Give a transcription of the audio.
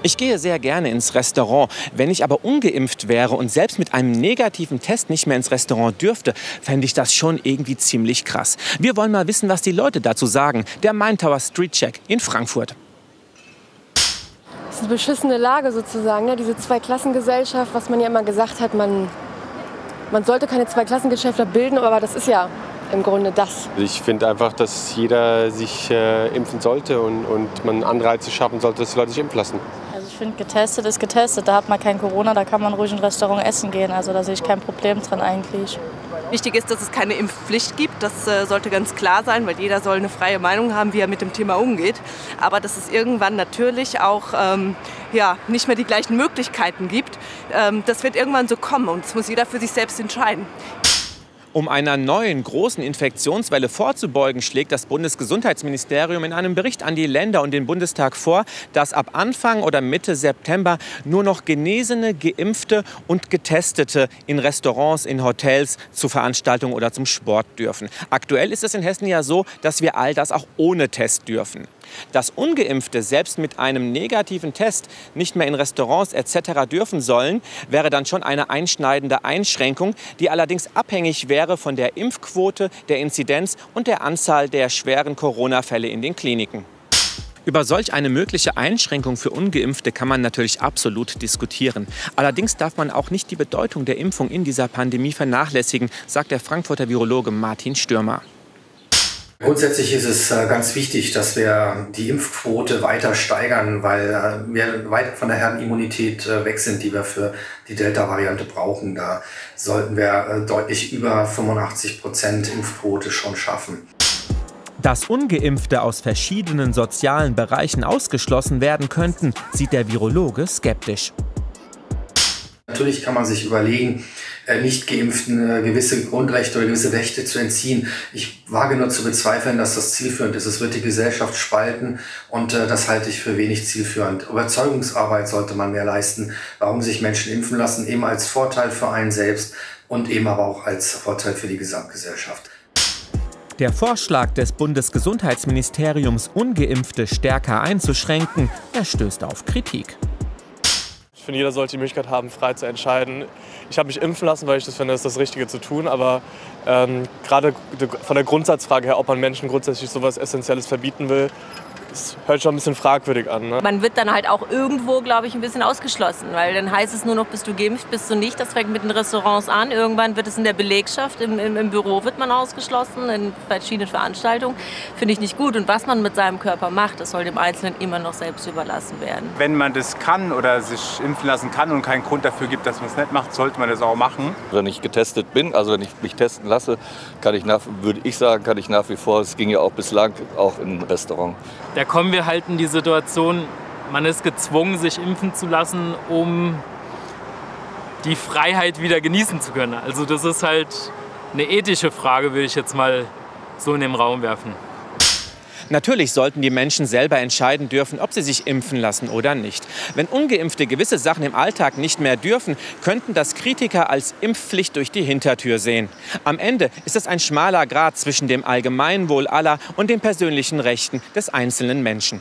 Ich gehe sehr gerne ins Restaurant. Wenn ich aber ungeimpft wäre und selbst mit einem negativen Test nicht mehr ins Restaurant dürfte, fände ich das schon irgendwie ziemlich krass. Wir wollen mal wissen, was die Leute dazu sagen. Der Main Tower Street Check in Frankfurt. Das ist eine beschissene Lage sozusagen, ne? Diese Zweiklassengesellschaft, was man ja immer gesagt hat, man sollte keine Zweiklassengesellschaft bilden, aber das ist ja im Grunde das. Ich finde einfach, dass jeder sich impfen sollte und man Anreize schaffen sollte, dass die Leute sich impfen lassen. Also ich finde, getestet ist getestet. Da hat man kein Corona, da kann man ruhig in ein Restaurant essen gehen. Also da sehe ich kein Problem dran eigentlich. Wichtig ist, dass es keine Impfpflicht gibt. Das sollte ganz klar sein, weil jeder soll eine freie Meinung haben, wie er mit dem Thema umgeht. Aber dass es irgendwann natürlich auch nicht mehr die gleichen Möglichkeiten gibt, das wird irgendwann so kommen und das muss jeder für sich selbst entscheiden. Um einer neuen großen Infektionswelle vorzubeugen, schlägt das Bundesgesundheitsministerium in einem Bericht an die Länder und den Bundestag vor, dass ab Anfang oder Mitte September nur noch Genesene, Geimpfte und Getestete in Restaurants, in Hotels, zu Veranstaltungen oder zum Sport dürfen. Aktuell ist es in Hessen ja so, dass wir all das auch ohne Test dürfen. Dass Ungeimpfte selbst mit einem negativen Test nicht mehr in Restaurants etc. dürfen sollen, wäre dann schon eine einschneidende Einschränkung, die allerdings abhängig wäre von der Impfquote, der Inzidenz und der Anzahl der schweren Corona-Fälle in den Kliniken. Über solch eine mögliche Einschränkung für Ungeimpfte kann man natürlich absolut diskutieren. Allerdings darf man auch nicht die Bedeutung der Impfung in dieser Pandemie vernachlässigen, sagt der Frankfurter Virologe Martin Stürmer. Grundsätzlich ist es ganz wichtig, dass wir die Impfquote weiter steigern, weil wir weit von der Herdenimmunität weg sind, die wir für die Delta-Variante brauchen. Da sollten wir deutlich über 85% Impfquote schon schaffen. Dass Ungeimpfte aus verschiedenen sozialen Bereichen ausgeschlossen werden könnten, sieht der Virologe skeptisch. Natürlich kann man sich überlegen, Nicht-Geimpften gewisse Grundrechte oder gewisse Rechte zu entziehen. Ich wage nur zu bezweifeln, dass das zielführend ist. Es wird die Gesellschaft spalten und das halte ich für wenig zielführend. Überzeugungsarbeit sollte man mehr leisten, warum sich Menschen impfen lassen, eben als Vorteil für einen selbst und eben aber auch als Vorteil für die Gesamtgesellschaft. Der Vorschlag des Bundesgesundheitsministeriums, Ungeimpfte stärker einzuschränken, stößt auf Kritik. Ich finde, jeder sollte die Möglichkeit haben, frei zu entscheiden. Ich habe mich impfen lassen, weil ich das finde, das ist das Richtige zu tun. Aber gerade von der Grundsatzfrage her, ob man Menschen grundsätzlich so etwas Essentielles verbieten will, das hört schon ein bisschen fragwürdig an. Ne? Man wird dann halt auch irgendwo, glaube ich, ein bisschen ausgeschlossen. Weil dann heißt es nur noch, bist du geimpft, bist du nicht. Das fängt mit den Restaurants an. Irgendwann wird es in der Belegschaft, im Büro wird man ausgeschlossen, in verschiedenen Veranstaltungen. Finde ich nicht gut. Und was man mit seinem Körper macht, das soll dem Einzelnen immer noch selbst überlassen werden. Wenn man das kann oder sich impfen lassen kann und keinen Grund dafür gibt, dass man es nicht macht, sollte man das auch machen. Wenn ich getestet bin, also wenn ich mich testen lasse, würde ich sagen, kann ich nach wie vor, es ging ja auch bislang, auch in ein Restaurant. Da kommen wir halt in die Situation, man ist gezwungen, sich impfen zu lassen, um die Freiheit wieder genießen zu können. Also das ist halt eine ethische Frage, würde ich jetzt mal so in den Raum werfen. Natürlich sollten die Menschen selber entscheiden dürfen, ob sie sich impfen lassen oder nicht. Wenn Ungeimpfte gewisse Sachen im Alltag nicht mehr dürfen, könnten das Kritiker als Impfpflicht durch die Hintertür sehen. Am Ende ist es ein schmaler Grat zwischen dem Allgemeinwohl aller und den persönlichen Rechten des einzelnen Menschen.